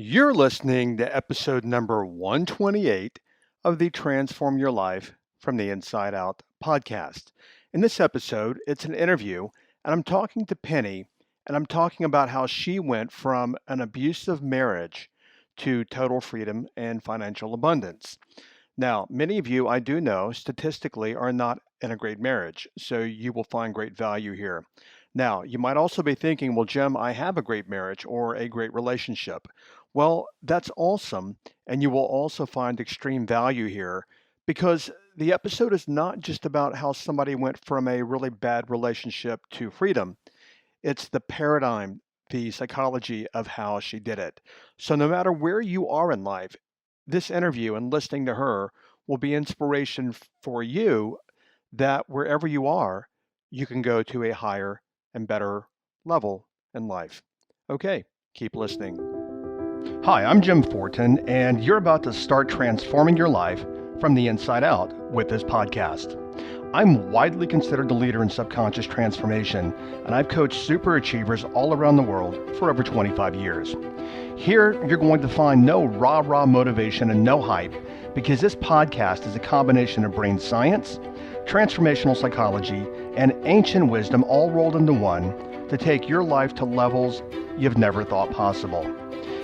You're listening to episode number 128 of the Transform Your Life from the Inside Out podcast. In this episode, it's an interview, and I'm talking to Penny, and I'm talking about how she went from an abusive marriage to total freedom and financial abundance. Now, many of you, I do know, statistically are not in a great marriage, so you will find great value here. Now, you might also be thinking, well, Jim, I have a great marriage or a great relationship. Well, that's awesome, and you will also find extreme value here because the episode is not just about how somebody went from a really bad relationship to freedom. It's the paradigm, the psychology of how she did it. So, no matter where you are in life, this interview and listening to her will be inspiration for you that wherever you are, you can go to a higher and better level in life. Okay, keep listening. Hi, I'm Jim Fortin, and you're about to start transforming your life from the inside out with this podcast. I'm widely considered the leader in subconscious transformation, and I've coached super achievers all around the world for over 25 years. Here, you're going to find no rah-rah motivation and no hype, because this podcast is a combination of brain science, transformational psychology, and ancient wisdom all rolled into one to take your life to levels you've never thought possible.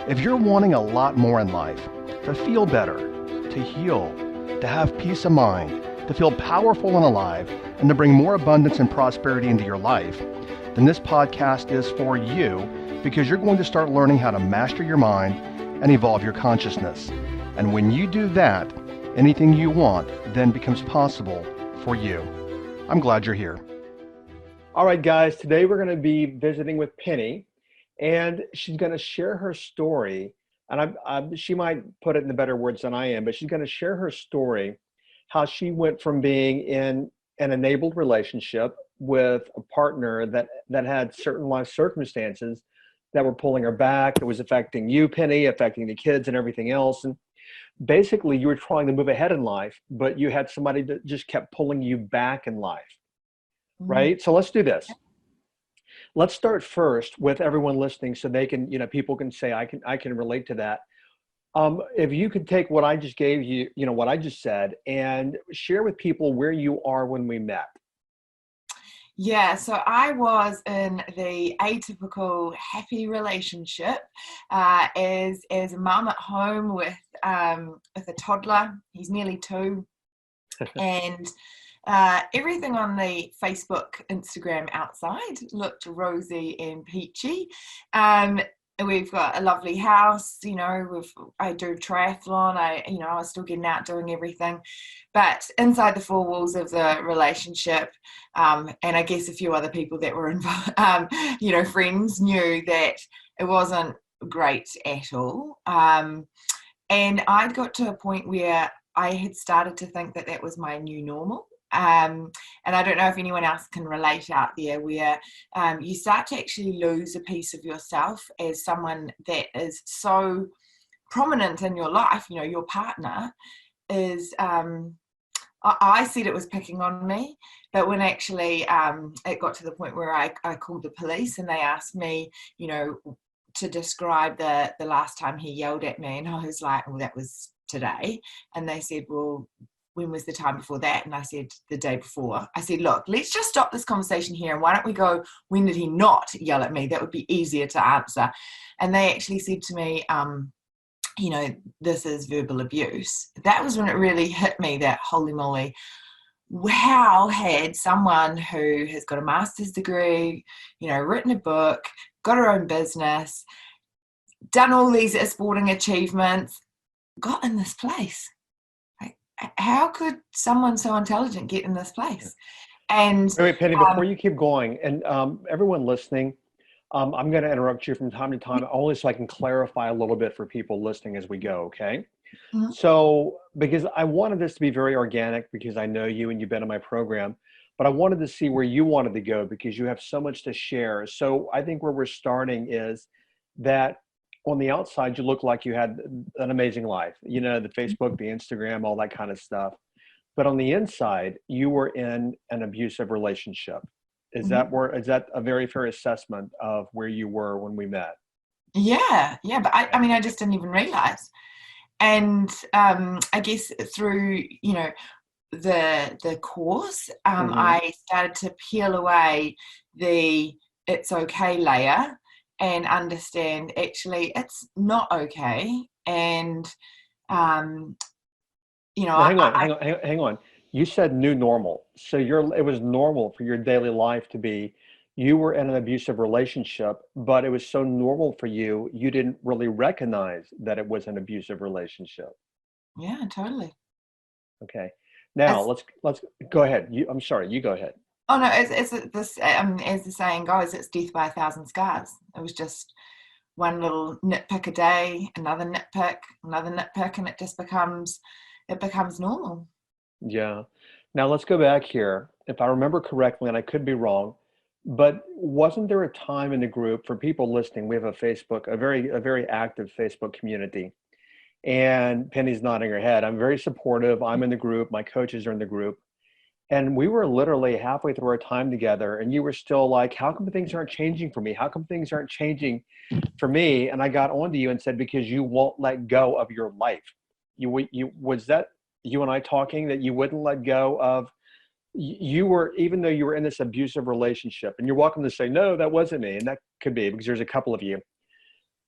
If you're wanting a lot more in life, to feel better, to heal, to have peace of mind, to feel powerful and alive, and to bring more abundance and prosperity into your life, then this podcast is for you because you're going to start learning how to master your mind and evolve your consciousness. And when you do that, anything you want then becomes possible for you. I'm glad you're here. All right, guys, today we're going to be visiting with Penny, and she's going to share her story. And she might put it in the better words than I am, but she's going to share her story, how she went from being in an enabled relationship with a partner that had certain life circumstances that were pulling her back, that was affecting you, Penny, affecting the kids and everything else. And basically you were trying to move ahead in life, but you had somebody that just kept pulling you back in life, right? So let's do this. Let's start first with everyone listening so they can, people can say, I can relate to that. If you could take what I just gave you, what I just said, and share with people where you are when we met. Yeah, so I was in the atypical happy relationship as a mum at home with a toddler. He's nearly 2, and everything on the Facebook, Instagram outside looked rosy and peachy. We've got a lovely house, I do triathlon, I was still getting out doing everything. But inside the 4 walls of the relationship, and I guess a few other people that were involved, friends knew that it wasn't great at all. And I'd got to a point where I had started to think that was my new normal. And I don't know if anyone else can relate out there where you start to actually lose a piece of yourself as someone that is so prominent in your life. Your partner is, I said it was picking on me, but when actually it got to the point where I called the police and they asked me, to describe the last time he yelled at me, and I was like, well, that was today. And they said, well, when was the time before that? And I said, the day before. I said, look, let's just stop this conversation here. And why don't we go, when did he not yell at me? That would be easier to answer. And they actually said to me, this is verbal abuse. That was when it really hit me that, holy moly, how had someone who has got a master's degree, written a book, got her own business, done all these sporting achievements, got in this place? How could someone so intelligent get in this place? And wait, Penny, before you keep going, and everyone listening, I'm going to interrupt you from time to time, only so I can clarify a little bit for people listening as we go, okay? Mm-hmm. So, because I wanted this to be very organic, because I know you and you've been in my program, but I wanted to see where you wanted to go because you have so much to share. So I think where we're starting is that on the outside, you look like you had an amazing life, the Facebook, the Instagram, all that kind of stuff. But on the inside, you were in an abusive relationship. Is that a very fair assessment of where you were when we met? Yeah, but I mean, I just didn't even realize. And I guess through, the course, Hmm. I started to peel away the it's okay layer and understand actually it's not okay. And um, Now, hang on, I hang on, hang on. You said new normal. So it was normal for your daily life to be, you were in an abusive relationship, but it was so normal for you, you didn't really recognize that it was an abusive relationship. yeah, totally. Okay. Now It's let's go ahead. I'm sorry, you go ahead. Oh no, it's this as the saying goes, it's death by a thousand scars. It was just one little nitpick a day, another nitpick, and it becomes normal. Yeah. Now let's go back here. If I remember correctly, and I could be wrong, but wasn't there a time in the group for people listening? We have a very active Facebook community. And Penny's nodding her head. I'm very supportive. I'm in the group. My coaches are in the group. And we were literally halfway through our time together, and you were still like, how come things aren't changing for me? How come things aren't changing for me? And I got onto you and said, because you won't let go of your life. Was that you and I talking that you wouldn't let go of? You were, even though you were in this abusive relationship, and you're welcome to say, no, that wasn't me. And that could be because there's a couple of you.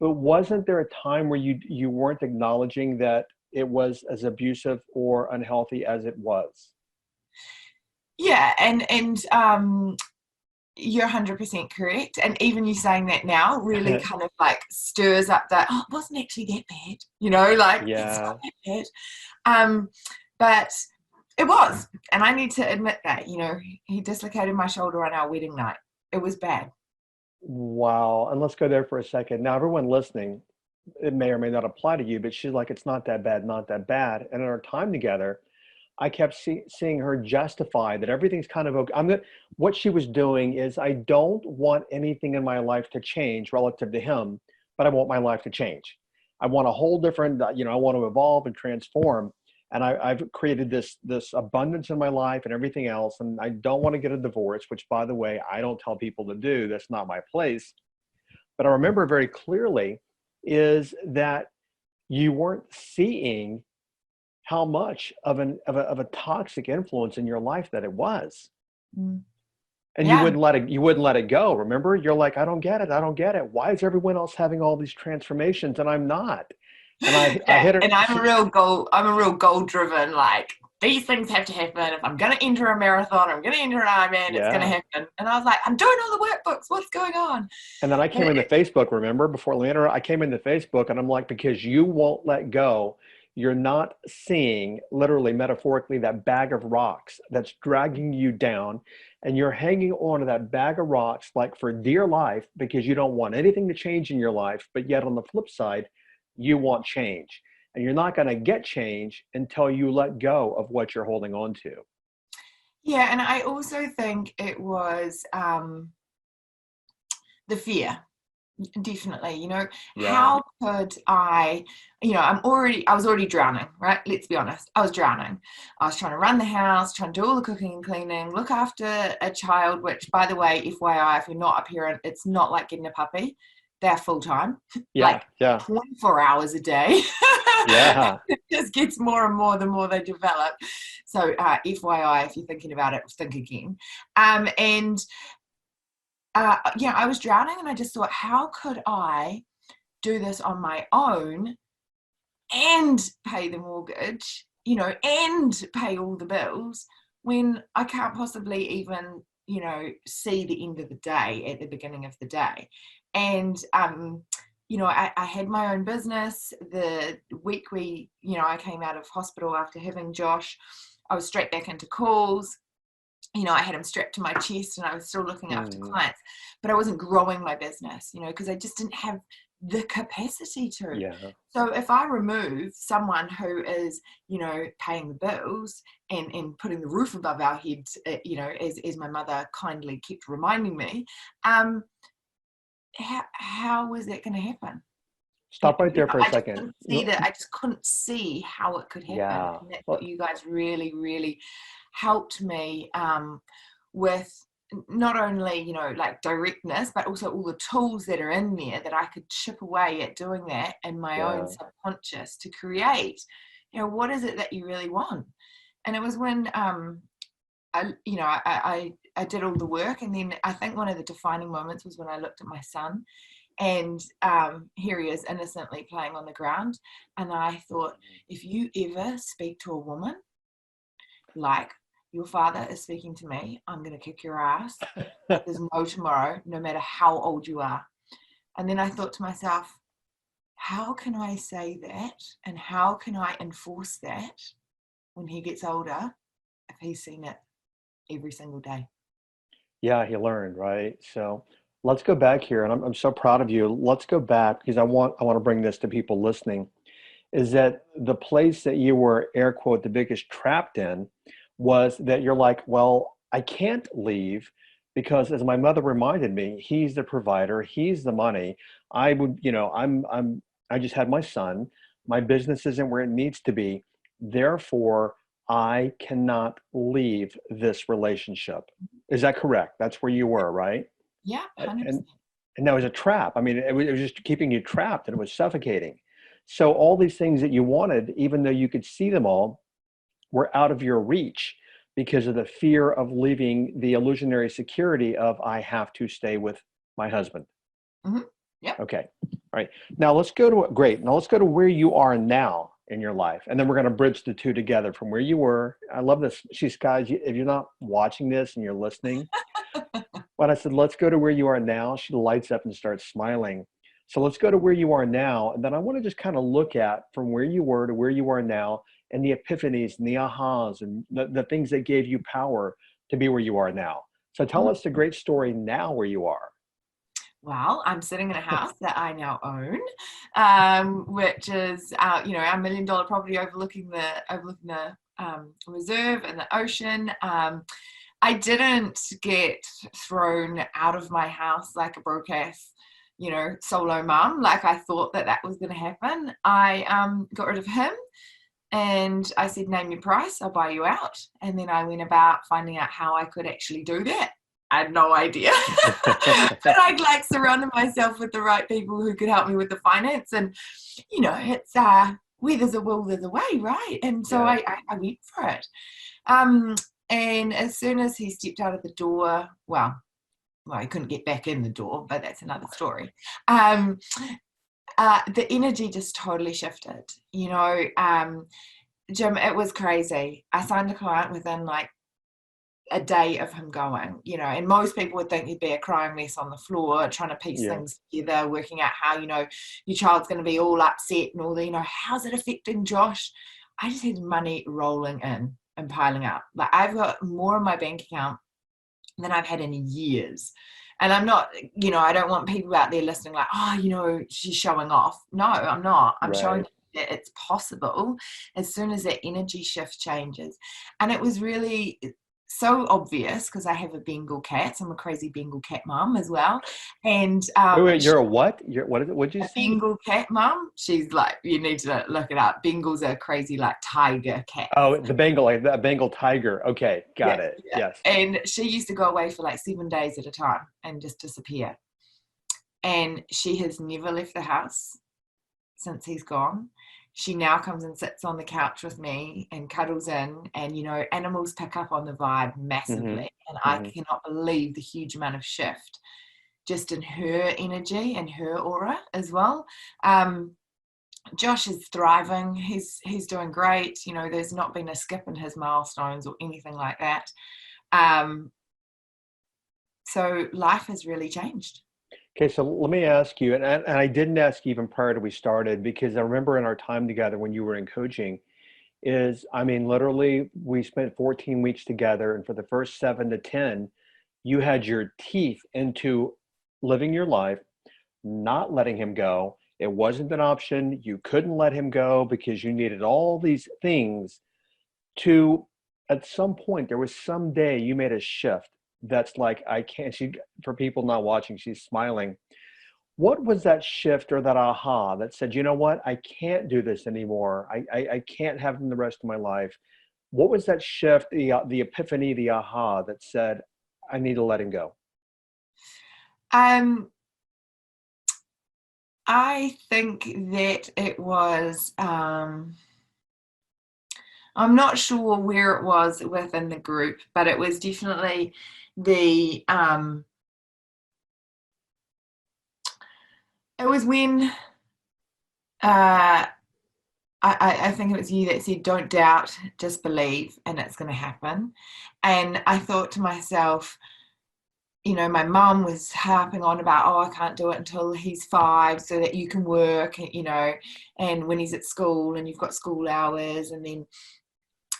But wasn't there a time where you weren't acknowledging that it was as abusive or unhealthy as it was? Yeah, and you're 100% correct. And even you saying that now really kind of like stirs up that, oh, it wasn't actually that bad, like it's Yeah. not that bad. But it was, and I need to admit that, he dislocated my shoulder on our wedding night. It was bad. Wow. And let's go there for a second. Now, everyone listening, it may or may not apply to you, but she's like, it's not that bad, not that bad. And in our time together, I kept seeing her justify that everything's kind of okay. What she was doing is, I don't want anything in my life to change relative to him, but I want my life to change. I want a whole different, I want to evolve and transform. And I've created this abundance in my life and everything else. And I don't want to get a divorce, which, by the way, I don't tell people to do. That's not my place. But I remember very clearly is that you weren't seeing how much of a toxic influence in your life that it was. Mm. And Yeah. you wouldn't let it go. Remember, you're like, I don't get it. I don't get it. Why is everyone else having all these transformations and I'm not? And I Yeah, hit and it. I'm a real goal driven, like these things have to happen. If I'm going to enter a marathon, I'm going to enter an Ironman, it's going to Yeah. happen. And I was like, I'm doing all the workbooks. What's going on? And then I And came into Facebook, remember, before Leandra, I came into Facebook and I'm like, because you won't let go, you're not seeing, literally, metaphorically, that bag of rocks that's dragging you down. And you're hanging on to that bag of rocks like for dear life because you don't want anything to change in your life. But yet on the flip side, you want change. And you're not going to get change until you let go of what you're holding on to. yeah, and I also think it was the fear. Definitely, Yeah. how could I was already drowning, right? Let's be honest. I was drowning. I was trying to run the house, trying to do all the cooking and cleaning, look after a child, which, by the way, FYI, if you're not a parent, it's not like getting a puppy. They're full time, Yeah. like Yeah. 24 hours a day. Yeah. It just gets more and more the more they develop. So, FYI, if you're thinking about it, think again. And yeah, I was drowning and I just thought, how could I do this on my own and pay the mortgage, and pay all the bills when I can't possibly even, see the end of the day at the beginning of the day. And, I had my own business. The week I came out of hospital after having Josh, I was straight back into calls. I had him strapped to my chest and I was still looking after Mm, clients, but I wasn't growing my business, because I just didn't have the capacity to. yeah. So if I remove someone who is, paying the bills and putting the roof above our heads, as my mother kindly kept reminding me, how was that going to happen? Stop right there for a second. I just couldn't see how it could happen. Yeah. And that's what Well, you guys really, really helped me with. not only, you know, like directness, but also all the tools that are in there that I could chip away at doing that in my own Yeah. subconscious to create, you know, what is it that you really want? And it was when I did all the work, and then I think one of the defining moments was when I looked at my son, and here he is innocently playing on the ground, and I thought, if you ever speak to a woman like your father is speaking to me, I'm going to kick your ass. Like there's no tomorrow, no matter how old you are. And then I thought to myself, how can I say that, and how can I enforce that when he gets older if he's seen it every single day? Yeah, he learned, right? So let's go back here, and I'm so proud of you. Let's go back because I want to bring this to people listening. Is that the place that you were, air quote, the biggest trapped in was that you're like, well, I can't leave because, as my mother reminded me, he's the provider, he's the money. I would, I just had my son. My business isn't where it needs to be. Therefore, I cannot leave this relationship. Is that correct? That's where you were, right? Yeah, And 100%. and that was a trap. I mean, it was just keeping you trapped and it was suffocating. So all these things that you wanted, even though you could see them all, were out of your reach because of the fear of leaving the illusionary security of I have to stay with my husband. Mm-hmm. Yep. Okay. All right. Now let's go to great. Now let's go to where you are now in your life. And then we're going to bridge the two together from where you were. I love this. She's guys, if you're not watching this and you're listening, when I said, let's go to where you are now, she lights up and starts smiling. So let's go to where you are now. And then I want to just kind of look at from where you were to where you are now and the epiphanies and the ahas and the things that gave you power to be where you are now. So tell Mhm. us the great story now where you are. Well, I'm sitting in a house that I now own, which is our $1 million property overlooking the reserve and the ocean. I didn't get thrown out of my house like a broke ass, solo mum. Like I thought that was going to happen. I got rid of him, and I said, name your price, I'll buy you out. And then I went about finding out how I could actually do that. I had no idea. But I'd like surrounded myself with the right people who could help me with the finance. And, it's where there's a will, there's a way, right? And so Yeah. I went for it. And as soon as he stepped out of the door, well, he couldn't get back in the door, but that's another story. The energy just totally shifted. Jim, it was crazy. I signed a client within like a day of him going, and most people would think he'd be a crying mess on the floor, trying to piece Yeah. things together, working out how, your child's going to be all upset and all the, how's it affecting Josh? I just had money rolling in and piling up. Like I've got more in my bank account than I've had in years. And I'm not, I don't want people out there listening like, she's showing off. No, I'm not. I'm showing Right. that it's possible as soon as that energy shift changes. And it was really so obvious because I have a Bengal cat. So I'm a crazy Bengal cat mom as well. And Wait, you're a what? What is it? What'd you a say? Bengal cat mom, she's like, you need to look it up. Bengals are crazy like tiger cats. Oh, the Bengal, like the Bengal tiger. Okay, got Yeah, it. yeah. Yes. And she used to go away for like 7 days at a time and just disappear. And she has never left the house since he's gone. She now comes and sits on the couch with me and cuddles in, and animals pick up on the vibe Mm-hmm. massively. And I Mm-hmm. cannot believe the huge amount of shift just in her energy and her aura as well. Josh is thriving. He's doing great. There's not been a skip in his milestones or anything like that. So life has really changed. Okay, so let me ask you, and I didn't ask you even prior to we started because I remember in our time together when you were in coaching, I mean, literally, we spent 14 weeks together, and for the first 7 to 10, you had your teeth into living your life, not letting him go. It wasn't an option. You couldn't let him go because you needed all these things to, at some point, there was some day you made a shift that's like, I can't, for people not watching, she's smiling. What was that shift or that aha that said, you know what, I can't do this anymore. I can't have them the rest of my life. What was that shift, the epiphany, the aha that said, I need to let him go? Um, I think that it was, I'm not sure where it was within the group, but it was definitely the, it was when, I think it was you that said, don't doubt, just believe, and it's going to happen. And I thought to myself, my mum was harping on about, oh, I can't do it until he's 5 so that you can work, and when he's at school and you've got school hours. And then,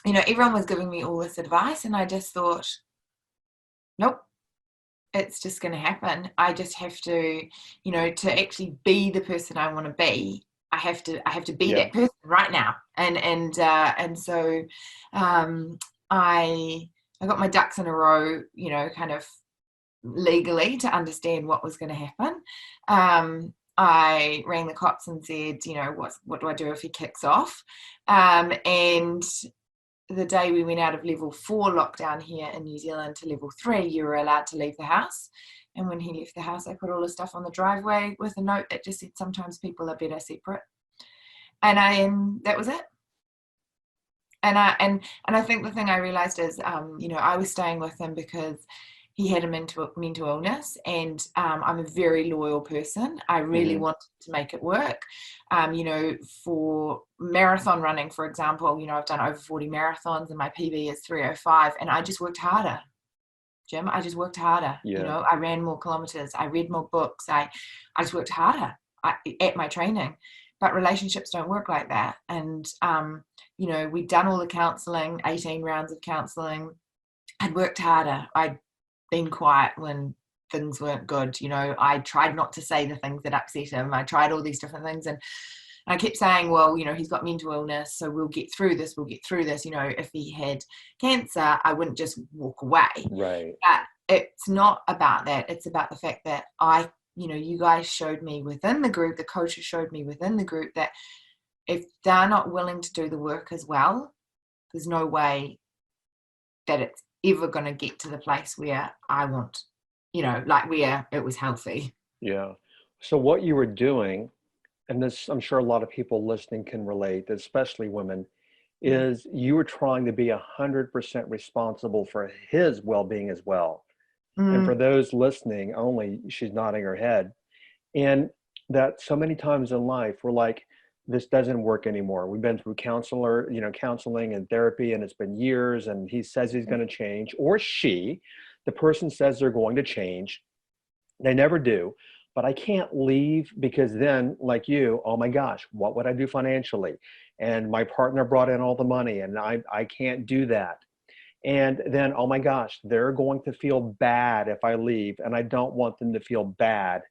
everyone was giving me all this advice, and I just thought, nope, it's just going to happen. I just have to, to actually be the person I want to be. I have to be that person right now. And so I got my ducks in a row, kind of legally, to understand what was going to happen. I rang the cops and said, what do I do if he kicks off? And the day we went out of level 4 lockdown here in New Zealand to level 3, you were allowed to leave the house. And when he left the house, I put all the stuff on the driveway with a note that just said, sometimes people are better separate. And that was it. And I think the thing I realized is, I was staying with him because he had a mental illness, and I'm a very loyal person. I really wanted to make it work. For marathon running, for example, I've done over 40 marathons and my PB is 3:05, and I just worked harder. Jim, I just worked harder. Yeah. I ran more kilometers. I read more books. I just worked harder at my training. But relationships don't work like that. And, we'd done all the counseling, 18 rounds of counseling. I'd worked harder. I'd been quiet when things weren't good. I tried not to say the things that upset him. I tried all these different things. And I kept saying, well, he's got mental illness, so we'll get through this. If he had cancer, I wouldn't just walk away. Right. But it's not about that. It's about the fact that you guys showed me within the group, the coaches showed me within the group, that if they're not willing to do the work as well, there's no way that it's ever going to get to the place where I want, where it was healthy. Yeah. So what you were doing, and this, I'm sure a lot of people listening can relate, especially women, is you were trying to be 100% responsible for his well-being as well. And for those listening only, she's nodding her head. And that so many times in life, we're like, this doesn't work anymore. We've been through counseling and therapy, and it's been years, and he says he's going to change, or the person says they're going to change. They never do. But I can't leave because then, like you, oh my gosh, what would I do financially? And my partner brought in all the money, and I can't do that. And then, oh my gosh, they're going to feel bad if I leave, and I don't want them to feel bad.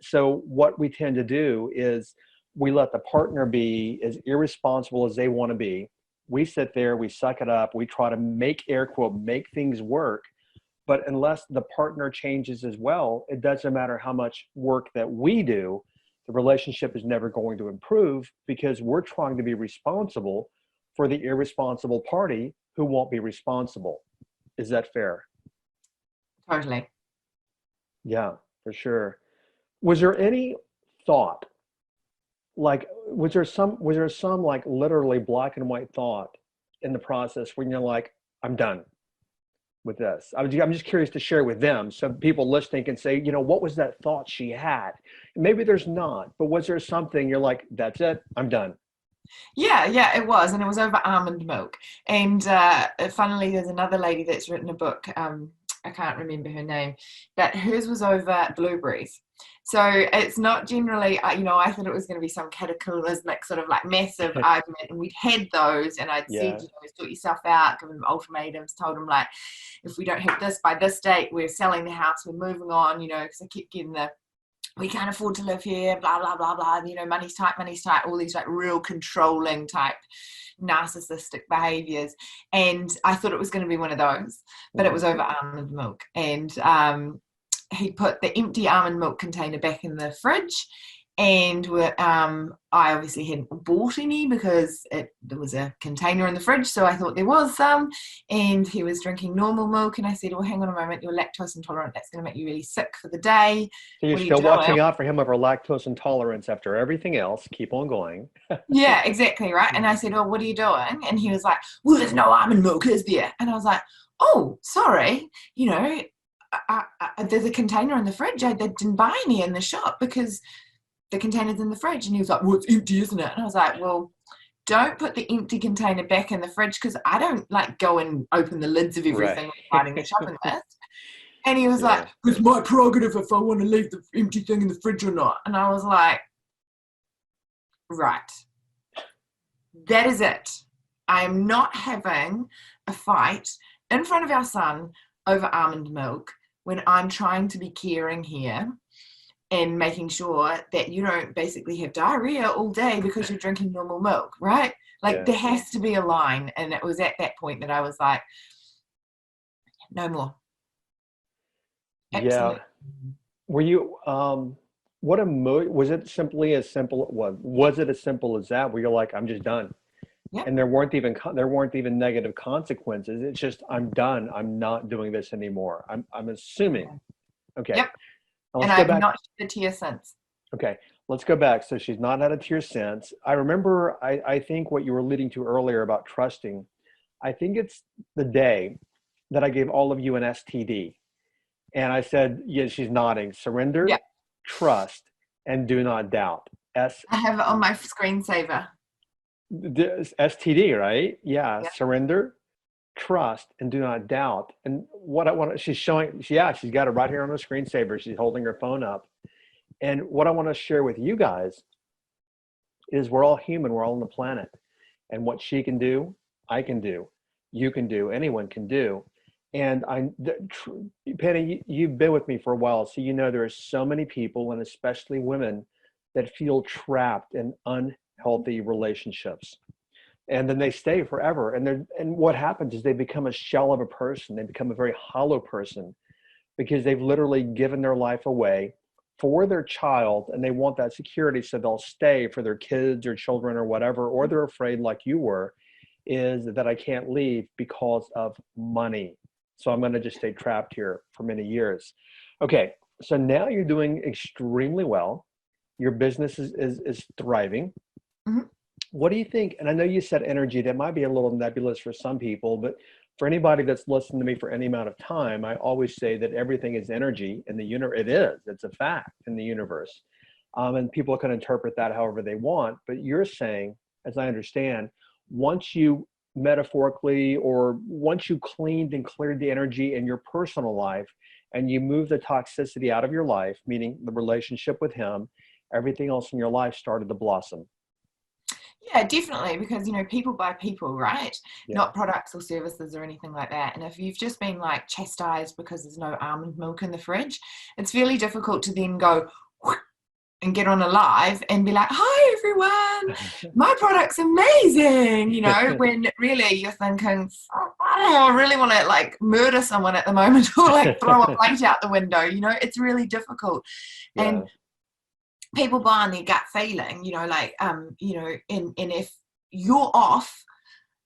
So what we tend to do is we let the partner be as irresponsible as they want to be. We sit there, we suck it up, we try to make things work. But unless the partner changes as well, it doesn't matter how much work that we do, the relationship is never going to improve because we're trying to be responsible for the irresponsible party who won't be responsible. Is that fair? Totally. Yeah, for sure. Was there any thought, like, was there some like literally black and white thought in the process when you're like, I'm done with this? I'm just curious to share with them so people listening can say, what was that thought she had? Maybe there's not, but was there something you're like, that's it, I'm done? Yeah, it was. And it was over almond milk. And funnily, there's another lady that's written a book. I can't remember her name, but hers was over blueberries. So it's not generally, I thought it was going to be some cataclysmic sort of like massive argument. And we'd had those, and I'd said, sort yourself out, give them ultimatums, told them, like, if we don't have this by this date, we're selling the house, we're moving on, because I kept getting we can't afford to live here, blah, blah, blah, blah, money's tight, all these like real controlling type narcissistic behaviors. And I thought it was going to be one of those, but it was over almond milk. And he put the empty almond milk container back in the fridge, And I obviously hadn't bought any because there was a container in the fridge, so I thought there was some. And he was drinking normal milk, and I said, "Well, hang on a moment, you're lactose intolerant. That's going to make you really sick for the day. So you're What are you still doing?" watching out for him over lactose intolerance after everything else. Keep on going. Yeah, exactly, right. And I said, "Oh, what are you doing?" And he was like, "Well, there's no almond milk, is there?" And I was like, "Oh, sorry, there's a container in the fridge. I didn't buy any in the shop because the container's in the fridge." And he was like, "Well, it's empty, isn't it?" And I was like, "Well, don't put the empty container back in the fridge because I don't like go and open the lids of everything Right. when writing the shopping list." And he was like, Yeah. "It's my prerogative if I want to leave the empty thing in the fridge or not." And I was like, "Right, that is it. I am not having a fight in front of our son over almond milk when I'm trying to be caring here and making sure that you don't basically have diarrhea all day because you're drinking normal milk, right?" Like, Yeah. there has to be a line. And it was at that point that I was like, no more. Yeah. Absolutely. Were you was it simply as simple was it as simple as that where you're like, I'm just done? Yep. And there weren't even negative consequences. It's just, I'm done. I'm not doing this anymore. I'm assuming. Okay. Yep. Now And let's go I've back. not shed a tear since. Okay, let's go back. So she's not had a tear since. I remember, I think what you were leading to earlier about trusting, I think it's the day that I gave all of you an STD. And I said, yeah, she's nodding, Yeah. surrender, trust, and do not doubt. I have it on my screensaver. STD, right? Yeah, Yeah. surrender, trust, and do not doubt. And what I want, she's showing, yeah, she's got it right here on the screensaver. She's holding her phone up. And what I want to share with you guys is we're all human, we're all on the planet. And what she can do, I can do, you can do, anyone can do. And Penny, you've been with me for a while, so you know there are so many people, and especially women, that feel trapped in unhealthy relationships. And then they stay forever. And what happens is they become a shell of a person. They become a very hollow person because they've literally given their life away for their child, and they want that security, so they'll stay for their kids or children or whatever, or they're afraid, like you were, is that I can't leave because of money. So I'm going to just stay trapped here for many years. Okay, so now you're doing extremely well. Your business is thriving. Mm-hmm. What do you think? And I know you said energy, that might be a little nebulous for some people, but for anybody that's listened to me for any amount of time, I always say that everything is energy in the universe. It is, it's a fact in the universe. And people can interpret that however they want. But you're saying, as I understand, once you metaphorically, or once you cleaned and cleared the energy in your personal life and you move the toxicity out of your life, meaning the relationship with him, everything else in your life started to blossom. Yeah, definitely, because people buy people, right? Yeah. Not products or services or anything like that. And if you've just been like chastised because there's no almond milk in the fridge, it's fairly difficult to then go and get on a live and be like, "Hi everyone, my product's amazing," when really you're thinking, "Oh, I really want to like murder someone at the moment or like throw a plate out the window." It's really difficult. Yeah. And people buy on their gut feeling, and if you're off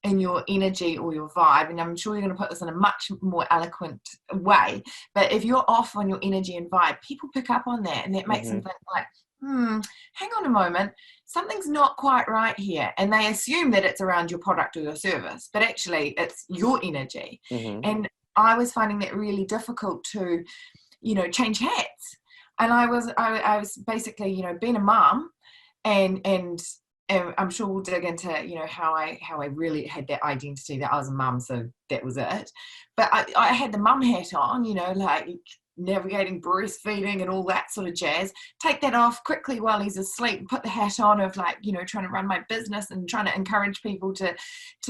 in your energy or your vibe, and I'm sure you're going to put this in a much more eloquent way, but if you're off on your energy and vibe, people pick up on that, and that makes them think like, hang on a moment, something's not quite right here. And they assume that it's around your product or your service, but actually it's your energy. And I was finding that really difficult to, change hats. And I was basically, being a mom, and I'm sure we'll dig into, how I really had that identity that I was a mum, so that was it. But I had the mum hat on, like navigating breastfeeding and all that sort of jazz. Take that off quickly while he's asleep, and put the hat on of like, trying to run my business and trying to encourage people to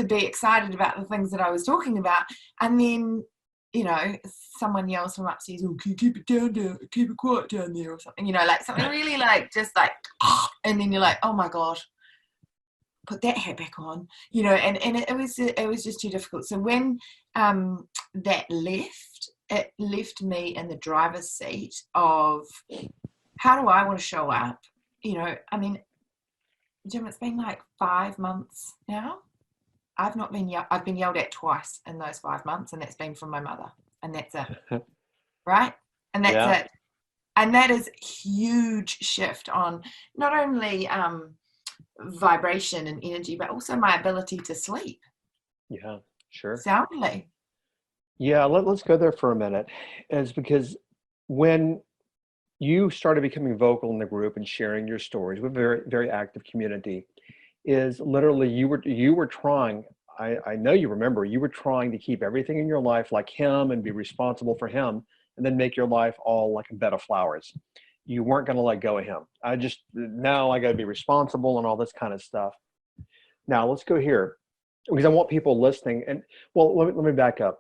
be excited about the things that I was talking about. And then, someone yells from upstairs, "Oh, can you keep it quiet down there," or something, like something really like, just like, and then you're like, "Oh my God, put that hat back on," and it was just too difficult. So when that left, it left me in the driver's seat of, how do I want to show up I mean, Jim, it's been like 5 months now. I've been yelled at twice in those 5 months, and that's been from my mother, and that's it, right? And that's Yeah. it. And that is huge shift on not only vibration and energy, but also my ability to sleep Yeah, sure. soundly. Yeah, let's go there for a minute. Is because when you started becoming vocal in the group and sharing your stories with a very, very active community, is literally you were trying, I know you remember, you were trying to keep everything in your life like him and be responsible for him and then make your life all like a bed of flowers. You weren't going to let go of him. Now I got to be responsible and all this kind of stuff. Now let's go here because I want people listening. And well, let me back up.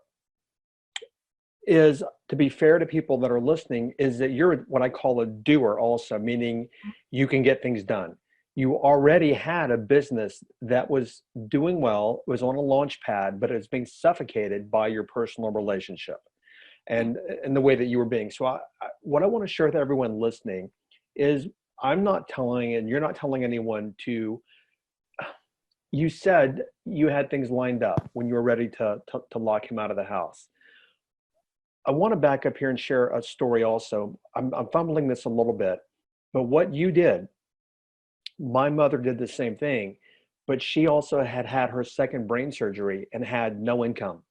Is to be fair to people that are listening, is that you're what I call a doer also, meaning you can get things done. You already had a business that was doing well, was on a launch pad, but it's being suffocated by your personal relationship Yeah. and the way that you were being. So what I want to share with everyone listening is I'm not telling, and you're not telling anyone to, you said you had things lined up when you were ready to lock him out of the house. I want to back up here and share a story also. I'm fumbling this a little bit, but what you did, my mother did the same thing, but she also had had her second brain surgery and had no income.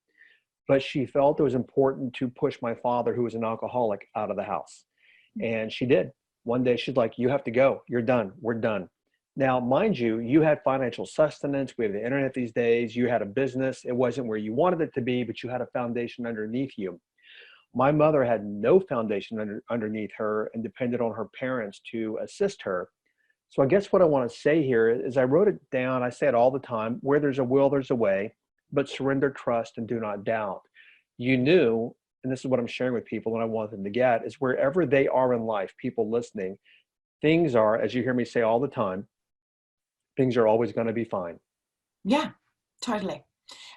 But she felt it was important to push my father, who was an alcoholic, out of the house. And she did. One day she's like, you have to go. You're done. We're done. Now, mind you, you had financial sustenance. We have the internet these days. You had a business. It wasn't where you wanted it to be, but you had a foundation underneath you. My mother had no foundation underneath her and depended on her parents to assist her. So I guess what I want to say here is I wrote it down. I say it all the time: where there's a will, there's a way, but surrender, trust, and do not doubt. You knew, and this is what I'm sharing with people and I want them to get, is wherever they are in life, people listening, things are, as you hear me say all the time, things are always going to be fine. Yeah, totally.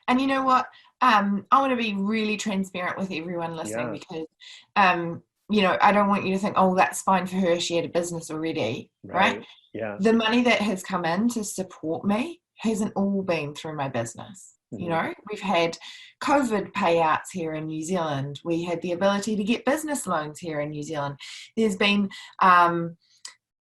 And you know what? I want to be really transparent with everyone listening Yeah, because, I don't want you to think, oh, that's fine for her. She had a business already, right? right. Yeah. The money that has come in to support me hasn't all been through my business. Hmm. We've had COVID payouts here in New Zealand. We had the ability to get business loans here in New Zealand. There's been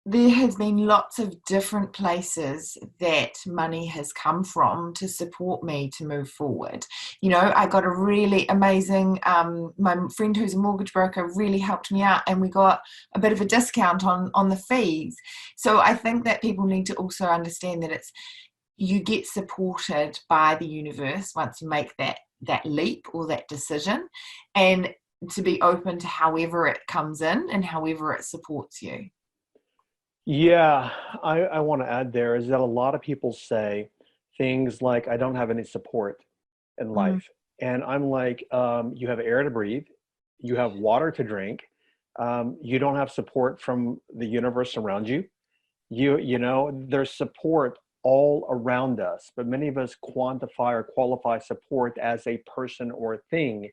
there has been lots of different places that money has come from to support me to move forward. I got a really amazing, my friend who's a mortgage broker really helped me out, and we got a bit of a discount on the fees. So I think that people need to also understand that you get supported by the universe once you make that leap or that decision, and to be open to however it comes in and however it supports you. Yeah, I want to add there is that a lot of people say things like, I don't have any support in Mm, life. And I'm like, you have air to breathe, you have water to drink, you don't have support from the universe around you. There's support all around us, but many of us quantify or qualify support as a person or a thing,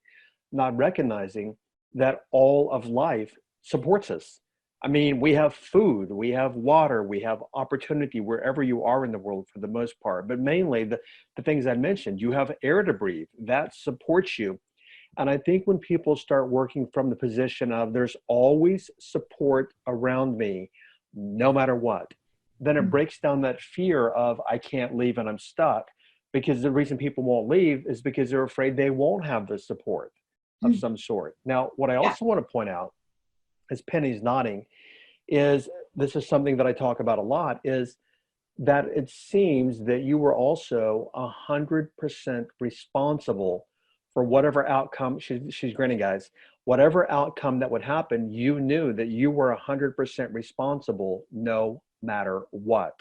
not recognizing that all of life supports us. I mean, we have food, we have water, we have opportunity wherever you are in the world for the most part. But mainly the things I mentioned, you have air to breathe, that supports you. And I think when people start working from the position of there's always support around me, no matter what, then it mm, breaks down that fear of I can't leave and I'm stuck. Because the reason people won't leave is because they're afraid they won't have the support of mm. some sort. Now, what I Yeah. also want to point out, as Penny's nodding, is this is something that I talk about a lot, is that it seems that you were also 100% responsible for whatever outcome. She's grinning, guys. Whatever outcome that would happen, you knew that you were 100% responsible no matter what.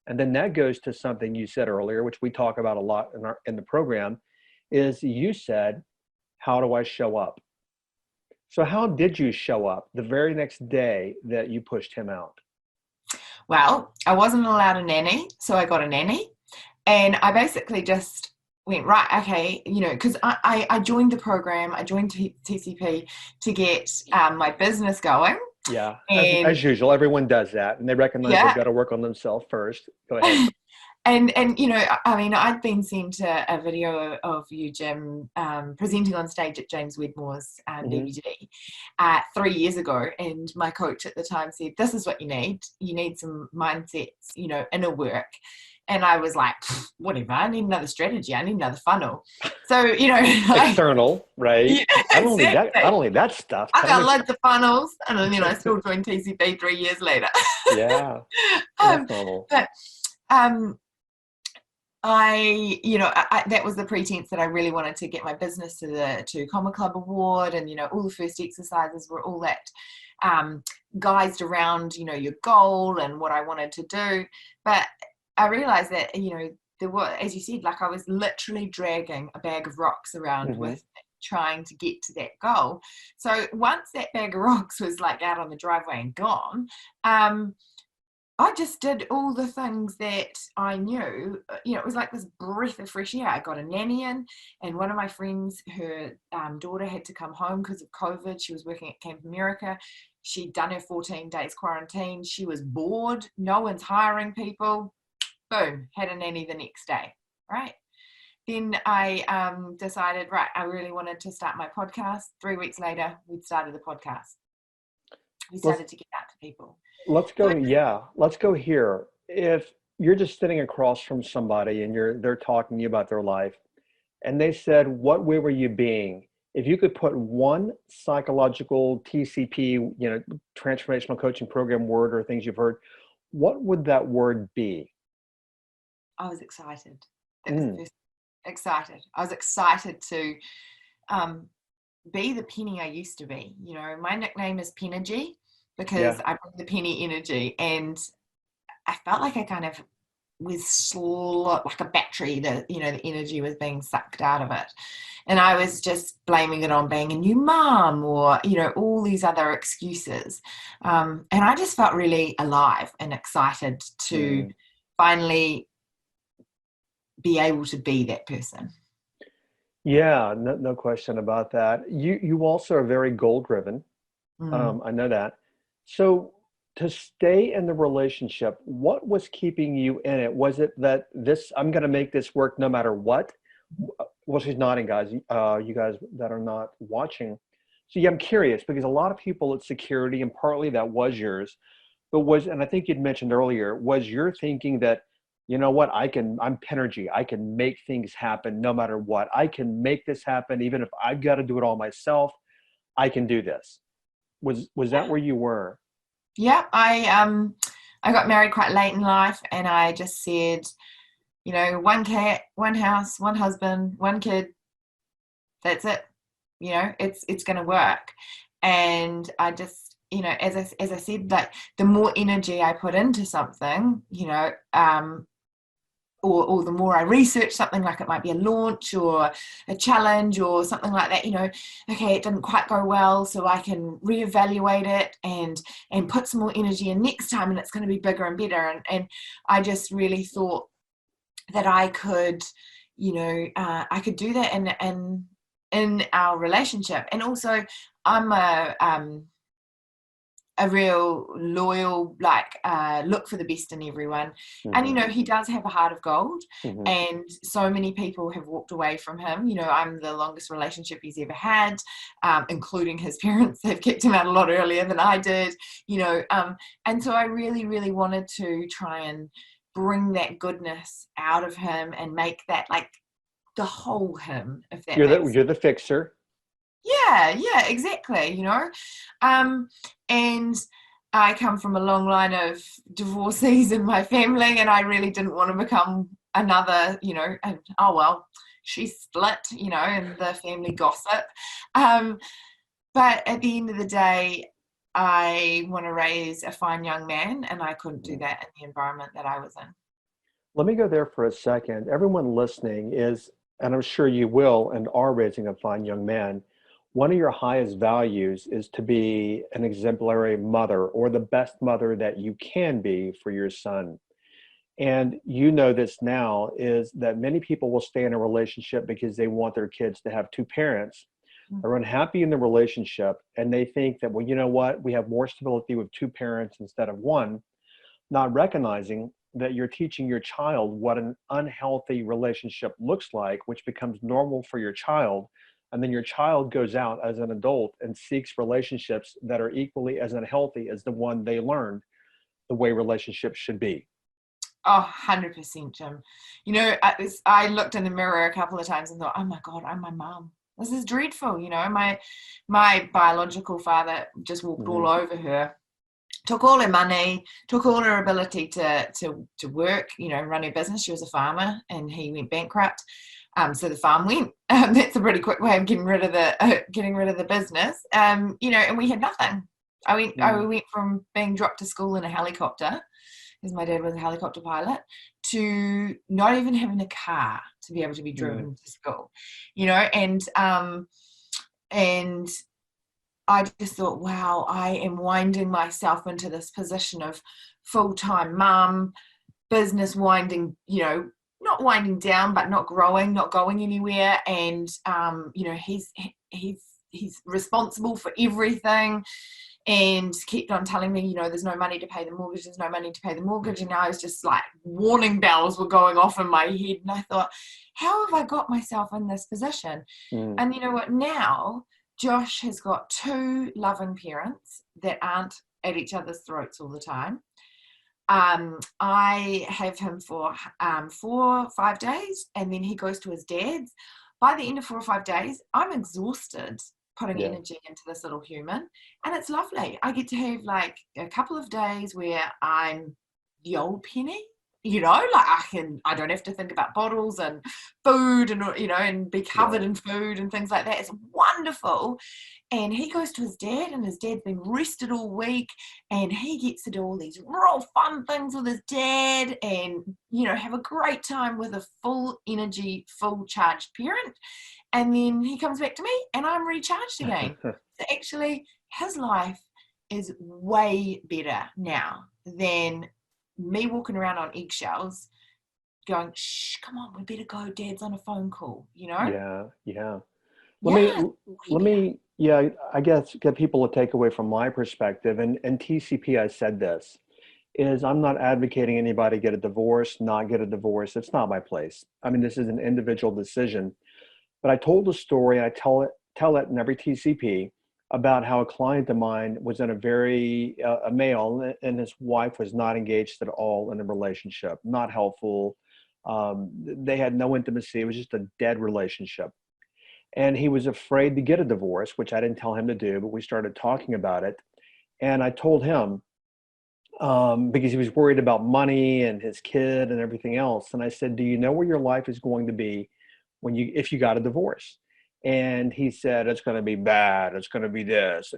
And then that goes to something you said earlier, which we talk about a lot in the program, is you said, how do I show up? So how did you show up the very next day that you pushed him out? Well, I wasn't allowed a nanny, so I got a nanny. And I basically just went, right, okay, because I joined the program, I joined TCP to get my business going. Yeah. And As usual, everyone does that, and they recognize they've yeah, got to work on themselves first. Go ahead. and you know, I mean, I'd been sent a video of you, Jim, presenting on stage at James Wedmore's Hmm. DVD 3 years ago, and my coach at the time said, "This is what you need. You need some mindsets, you know, inner work." And I was like, "Whatever. I need another strategy. I need another funnel." So you know, External, right? yeah, I don't need that. I exactly. don't need that stuff. I Tell got me. loads of funnels, and then you know, I still joined TCP 3 years later. Yeah, that's um, normal. but um, you know, that was the pretense that I really wanted to get my business to the Comma Club Award, and you know, all the first exercises were all that guised around, you know, your goal and what I wanted to do. But I realized that, you know, there were, as you said, like I was literally dragging a bag of rocks around Hmm. with trying to get to that goal. So once that bag of rocks was like out on the driveway and gone, I just did all the things that I knew. You know, it was like this breath of fresh air. I got a nanny in, and one of my friends, her daughter had to come home because of COVID. She was working at Camp America. She'd done her 14 days quarantine. She was bored. No one's hiring people. Boom, had a nanny the next day, right? Then I decided, right, I really wanted to start my podcast. 3 weeks later, we'd started the podcast. We Let's started to get out to people. let's So go. Yeah, let's go here. If you're just sitting across from somebody and they're talking to you about their life, and they said, "What way were you being?" If you could put one psychological TCP, transformational coaching program word or things you've heard, what would that word be? I was excited. That was the Mm, first. Excited. I was excited to um, be the Penny I used to be. You know, my nickname is Penergy because yeah. I bring the penny energy, and I felt like I kind of was like a battery. That you know, the energy was being sucked out of it, and I was just blaming it on being a new mom or you know all these other excuses. And I just felt really alive and excited to Mm. finally be able to be that person. Yeah, no question about that. You also are very goal driven. Mm. I know that. So to stay in the relationship, what was keeping you in it? Was it that this I'm going to make this work no matter what? Well, she's nodding, guys. You guys that are not watching. So yeah, I'm curious because a lot of people it's security, and partly that was yours. But and I think you'd mentioned earlier, was your thinking that, you know what, I'm Penergy, I can make things happen no matter what. I can make this happen even if I've got to do it all myself. I can do this. Was that where you were? Yeah, I got married quite late in life, and I just said, you know, one cat, one house, one husband, one kid. That's it. You know, it's going to work. And I just, you know, as I said, like the more energy I put into something, you know, or the more I research something, like it might be a launch or a challenge or something like that, you know, okay, it didn't quite go well, so I can reevaluate it and put some more energy in next time, and it's going to be bigger and better. And I just really thought that I could, you know, I could do that in our relationship. And also, I'm a real loyal, like look for the best in everyone. And you Hmm. know, he does have a heart of gold, Hmm. and so many people have walked away from him. You know, I'm the longest relationship he's ever had, including his parents. They've kicked him out a lot earlier than I did, you know. And so I really wanted to try and bring that goodness out of him and make that like the whole him, if that You're the makes. you're the fixer. Yeah, exactly, you know. Um, and I come from a long line of divorcees in my family, and I really didn't want to become another, you know, and oh well, she's split, you know, and the family gossip. Um, but at the end of the day, I want to raise a fine young man, and I couldn't do Mhm. that in the environment that I was in. Let me go there for a second. Everyone listening is, and I'm sure you will and are raising a fine young man. One of your highest values is to be an exemplary mother or the best mother that you can be for your son. And you know this now is that many people will stay in a relationship because they want their kids to have two parents. They're unhappy in the relationship, and they think that, well, you know what? We have more stability with two parents instead of one, not recognizing that you're teaching your child what an unhealthy relationship looks like, which becomes normal for your child. And then your child goes out as an adult and seeks relationships that are equally as unhealthy as the one they learned the way relationships should be. Oh, 100%, Jim. You know, I looked in the mirror a couple of times and thought, oh my God, I'm my mum. This is dreadful. You know, my biological father just walked all over her, took all her money, took all her ability to work, you know, run her business. She was a farmer and he went bankrupt. So the farm went. That's a pretty quick way of getting rid of the business. You know, and we had nothing. I went from being dropped to school in a helicopter, because my dad was a helicopter pilot, to not even having a car to be able to be driven to school, you know, and I just thought, wow, I am winding myself into this position of full-time mum, business winding, you know, not winding down, but not growing, not going anywhere. And, you know, he's responsible for everything, and kept on telling me, you know, there's no money to pay the mortgage, there's no money to pay the mortgage. And I was just like, warning bells were going off in my head. And I thought, how have I got myself in this position? And you know what, now Josh has got two loving parents that aren't at each other's throats all the time. I have him for 4 or 5 days, and then he goes to his dad's. By the end of 4 or 5 days, I'm exhausted putting energy into this little human, and it's lovely. I get to have like a couple of days where I'm the old Penny, you know, like I don't have to think about bottles and food and, you know, and be covered in food and things like that. It's wonderful. And he goes to his dad, and his dad's been rested all week, and he gets to do all these real fun things with his dad and, you know, have a great time with a full energy, full charged parent. And then he comes back to me and I'm recharged again. So actually, his life is way better now than me walking around on eggshells going, shh, come on, we better go, Dad's on a phone call, you know? Yeah. Yeah. Let me, I guess get people to take away from my perspective. And TCP has said this, is I'm not advocating anybody get a divorce, not get a divorce. It's not my place. I mean, this is an individual decision. But I told a story, and I tell it in every TCP, about how a client of mine was in a male, and his wife was not engaged at all in the relationship, not helpful. They had no intimacy. It was just a dead relationship. And he was afraid to get a divorce, which I didn't tell him to do, but we started talking about it. And I told him, because he was worried about money and his kid and everything else. And I said, do you know where your life is going to be if you got a divorce? And he said, it's going to be bad. It's going to be this.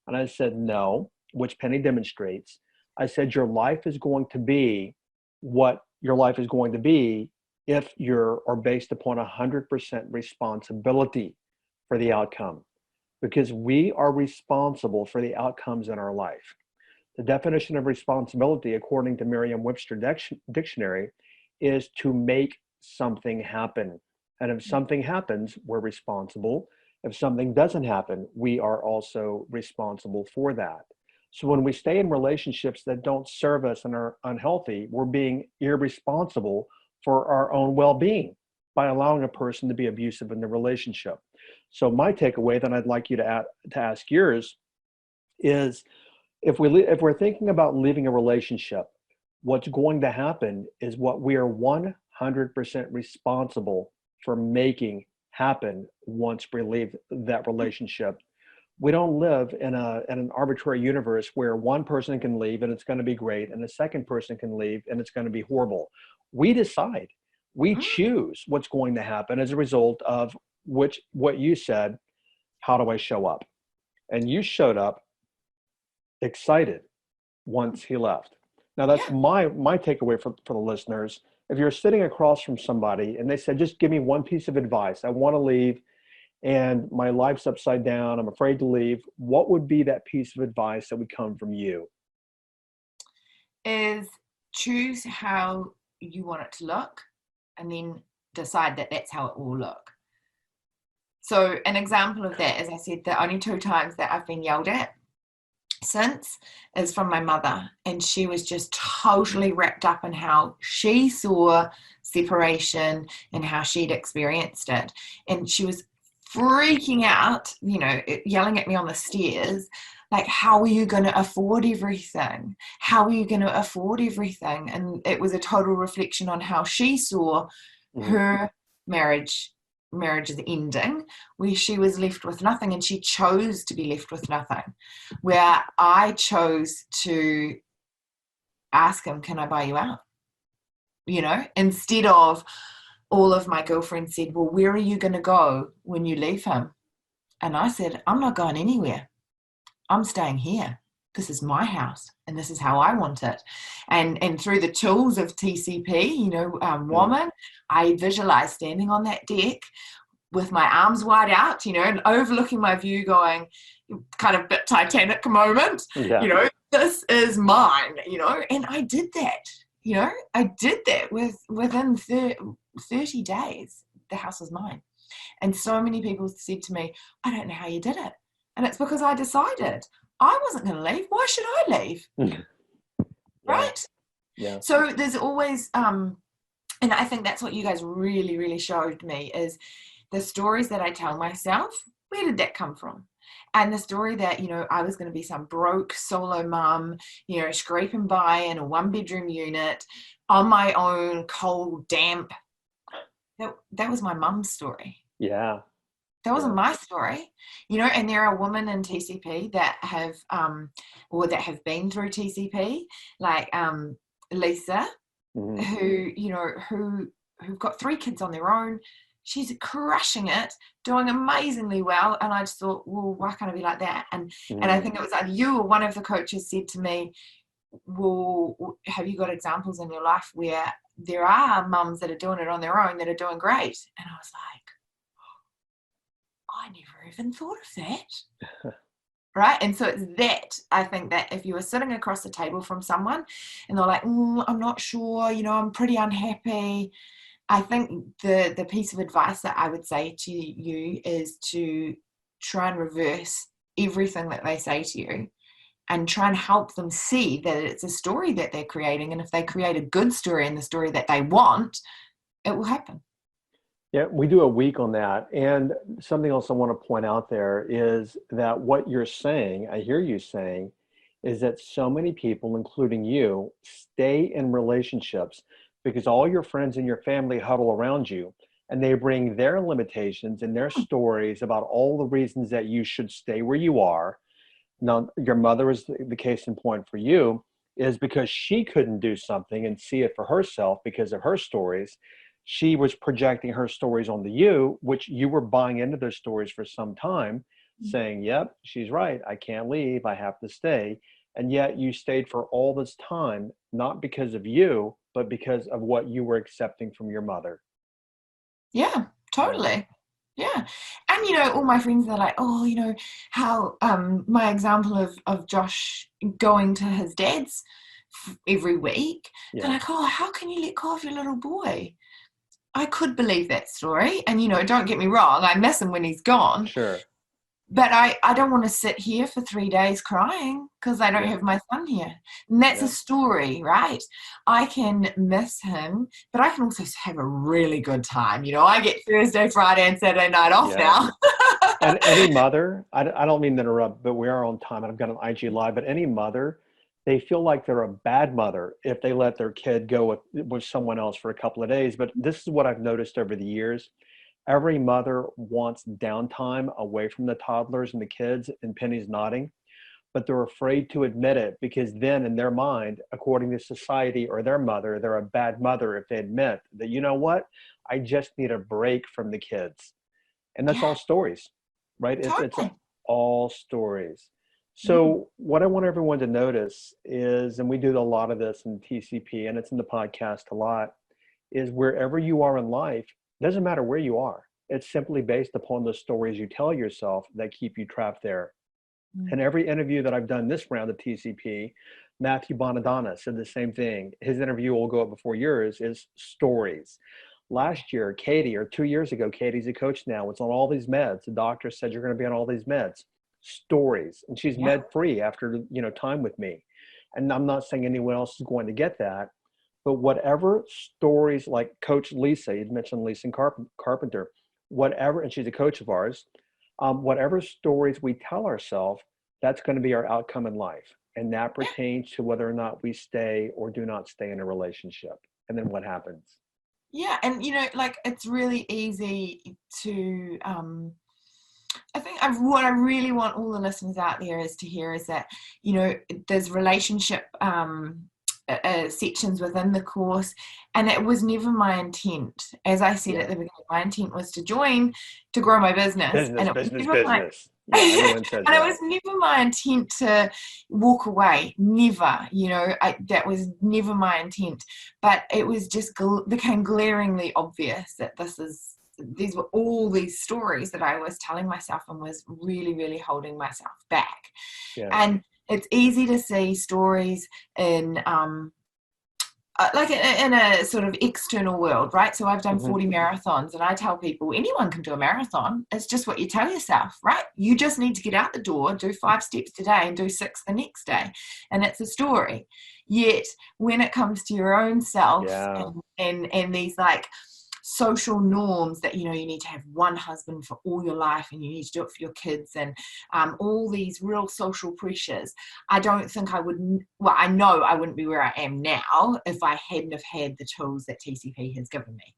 And I said, no, which Penny demonstrates. I said, your life is going to be what your life is going to be if you're based upon 100% responsibility for the outcome, because we are responsible for the outcomes in our life. The definition of responsibility, according to Merriam-Webster dictionary, is to make something happen. And if something happens, we're responsible. If something doesn't happen, we are also responsible for that. So when we stay in relationships that don't serve us and are unhealthy, we're being irresponsible for our own well-being by allowing a person to be abusive in the relationship. So my takeaway, then I'd like you to ask yours, is if we're thinking about leaving a relationship, what's going to happen is what we are 100% responsible for making happen once we leave that relationship. We don't live in an arbitrary universe where one person can leave and it's going to be great, and the second person can leave and it's going to be horrible. We decide, we choose what's going to happen as a result of what you said, how do I show up? And you showed up excited once he left. Now that's my takeaway for the listeners. If you're sitting across from somebody and they said, just give me one piece of advice, I want to leave and my life's upside down, I'm afraid to leave, what would be that piece of advice that would come from you? Is choose how you want it to look, and then decide that that's how it will look. So an example of that, as I said, the only 2 times that I've been yelled at since is from my mother, and she was just totally wrapped up in how she saw separation and how she'd experienced it, and she was freaking out, yelling at me on the stairs, like, how are you going to afford everything? How are you going to afford everything? And it was a total reflection on how she saw her marriage's ending, where she was left with nothing, and she chose to be left with nothing, where I chose to ask him, can I buy you out? Instead of, all of my girlfriends said, well, where are you going to go when you leave him? And I said, I'm not going anywhere. I'm staying here. This is my house, and this is how I want it. And through the tools of TCP, woman, I visualized standing on that deck with my arms wide out, and overlooking my view, going, kind of bit Titanic moment, this is mine, and I did that, I did that within 30 days, the house was mine. And so many people said to me, I don't know how you did it. And it's because I decided I wasn't going to leave. Why should I leave? Right? Yeah. So there's always, and I think that's what you guys really, really showed me, is the stories that I tell myself. Where did that come from? And the story that, I was going to be some broke solo mum, scraping by in a 1-bedroom unit on my own, cold, damp. That was my mum's story. Yeah. That wasn't my story, and there are women in TCP that have, or that have been through TCP, like Lisa, who, who've got 3 kids on their own. She's crushing it, doing amazingly well. And I just thought, well, why can't I be like that? And I think it was either you or one of the coaches said to me, well, have you got examples in your life where there are mums that are doing it on their own that are doing great? And I was like, I never even thought of that. Right? And so it's that, I think, that if you were sitting across the table from someone and they're like, I'm not sure, I'm pretty unhappy, I think the piece of advice that I would say to you is to try and reverse everything that they say to you and try and help them see that it's a story that they're creating. And if they create a good story and the story that they want, it will happen. Yeah, we do a week on that. And something else I want to point out there is that what you're saying, I hear you saying, is that so many people, including you, stay in relationships because all your friends and your family huddle around you and they bring their limitations and their stories about all the reasons that you should stay where you are. Now, your mother is the case in point for you, is because she couldn't do something and see it for herself because of her stories. She was projecting her stories onto you, which you were buying into those stories for some time, saying, yep, she's right. I can't leave. I have to stay. And yet you stayed for all this time, not because of you, but because of what you were accepting from your mother. Yeah, totally. Yeah. And, all my friends are like, oh, how my example of Josh going to his dad's every week. They're like, oh, how can you let go of your little boy? I could believe that story. And, don't get me wrong, I miss him when he's gone. Sure. But I don't want to sit here for 3 days crying because I don't have my son here. And that's a story, right? I can miss him, but I can also have a really good time. I get Thursday, Friday, and Saturday night off now. And any mother, I don't mean to interrupt, but we are on time and I've got an IG Live, but any mother, they feel like they're a bad mother if they let their kid go with someone else for a couple of days. But this is what I've noticed over the years. Every mother wants downtime away from the toddlers and the kids, and Penny's nodding, but they're afraid to admit it because then in their mind, according to society or their mother, they're a bad mother if they admit that, you know what, I just need a break from the kids. And that's all stories, right? It's all stories. So what I want everyone to notice is, and we do a lot of this in TCP and it's in the podcast a lot, is wherever you are in life, doesn't matter where you are. It's simply based upon the stories you tell yourself that keep you trapped there. And every interview that I've done this round of TCP, Matthew Bonadonna said the same thing. His interview will go up before yours, is stories. last year, Katie, or 2 years ago, Katie's a coach now, was on all these meds. The doctor said, you're going to be on all these meds. Stories. And she's med free after, time with me. And I'm not saying anyone else is going to get that, but whatever stories, like Coach Lisa, you'd mentioned Lisa Carpenter, whatever, and she's a coach of ours, whatever stories we tell ourselves, that's going to be our outcome in life. And that pertains to whether or not we stay or do not stay in a relationship. And then what happens? Yeah. And, it's really easy to, I think what I really want all the listeners out there is to hear is that, there's relationship sections within the course, and it was never my intent. As I said at the beginning, my intent was to join to grow my business. Business. And it was never my intent to walk away. Never, that was never my intent. But it was just became glaringly obvious that these were all these stories that I was telling myself and was really, really holding myself back. Yeah. And it's easy to see stories in in a sort of external world, right? So I've done 40 marathons, and I tell people anyone can do a marathon. It's just what you tell yourself, right? You just need to get out the door, do 5 steps today and do 6 the next day. And it's a story. Yet when it comes to your own self and these social norms that, you need to have one husband for all your life and you need to do it for your kids, and all these real social pressures, I don't think I know I wouldn't be where I am now if I hadn't have had the tools that TCP has given me.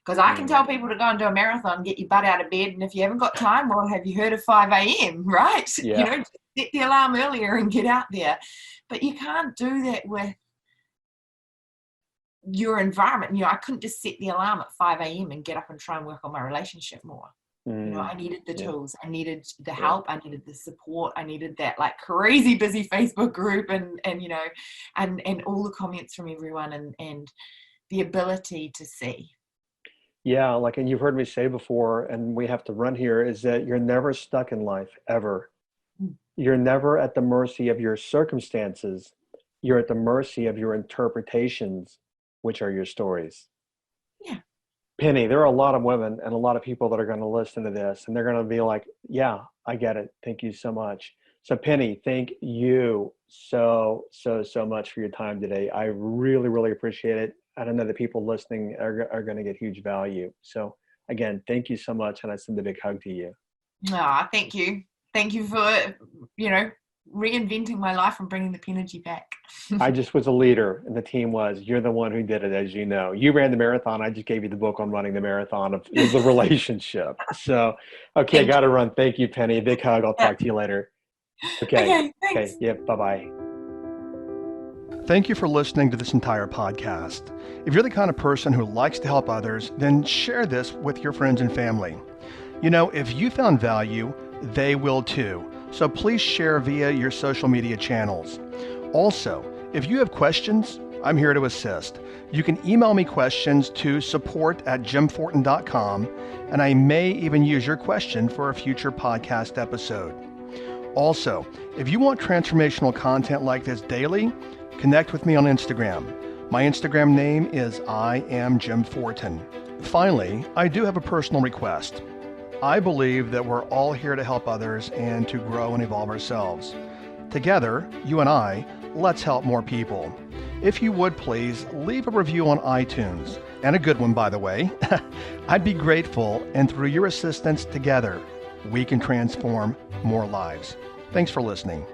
Because I can tell people to go and do a marathon, get your butt out of bed, and if you haven't got time, well, have you heard of 5 a.m., right? Yeah. Just set the alarm earlier and get out there. But you can't do that with your environment. I couldn't just set the alarm at 5 a.m. and get up and try and work on my relationship more. I needed the tools, I needed the help, I needed the support, I needed that crazy busy Facebook group and all the comments from everyone and the ability to see. Yeah, and you've heard me say before, and we have to run here, is that you're never stuck in life, ever. You're never at the mercy of your circumstances. You're at the mercy of your interpretations, which are your stories. Yeah. Penny, there are a lot of women and a lot of people that are going to listen to this, and they're going to be like, yeah, I get it. Thank you so much. So Penny, thank you so much for your time today. I really, really appreciate it. And I know the people listening are going to get huge value. So again, thank you so much. And I send a big hug to you. Thank you. Thank you for, reinventing my life and bringing the Penergy back. I just was a leader, and the team was. You're the one who did it, as you know. You ran the marathon. I just gave you the book on running the marathon of the relationship. So, okay, got to run. Thank you, Penny. Big hug. I'll talk to you later. Okay. Thanks. Okay. Yeah. Bye-bye. Thank you for listening to this entire podcast. If you're the kind of person who likes to help others, then share this with your friends and family. If you found value, they will too. So please share via your social media channels. Also, if you have questions, I'm here to assist. You can email me questions to support@jimfortin.com, and I may even use your question for a future podcast episode. Also, if you want transformational content like this daily, connect with me on Instagram. My Instagram name is I am Jim Fortin. Finally, I do have a personal request. I believe that we're all here to help others and to grow and evolve ourselves. Together, you and I, let's help more people. If you would please leave a review on iTunes, and a good one, by the way. I'd be grateful, and through your assistance together, we can transform more lives. Thanks for listening.